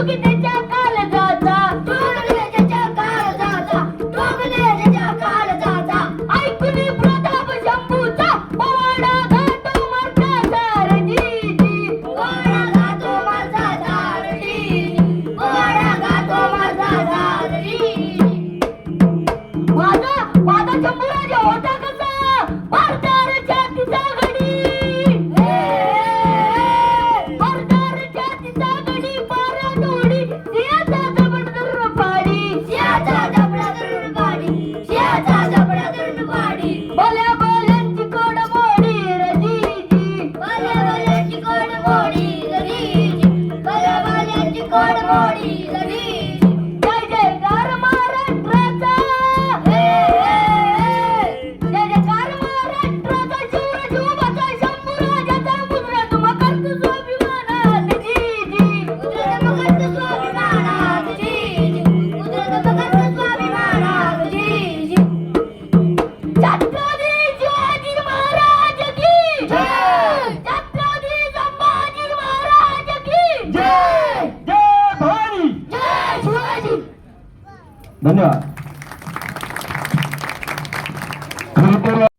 त्याच्या काळजाचा ऐकून प्रताप शंभूचा पोवाडा गातो माझा सारथी माझा शंभूराजा होता कसा भारतार छातीचा घडी पारा तोडी सिंहाचा जबडा धरून पाडी भल्या भल्यांची कोड मोडी रजीजी जय जयकार महाराष्ट्राचा जय जयकार महाराष्ट्राचा शिवराजोबाचा शंभूराजाचा मुद्रा तुम्हा करतो स्वाभिमानात जीजी छत्रपती शिवाजी महाराज की छत्रपती संभाजी महाराज की जय भवानी. जय शिवाजी. धन्यवाद. खरं तर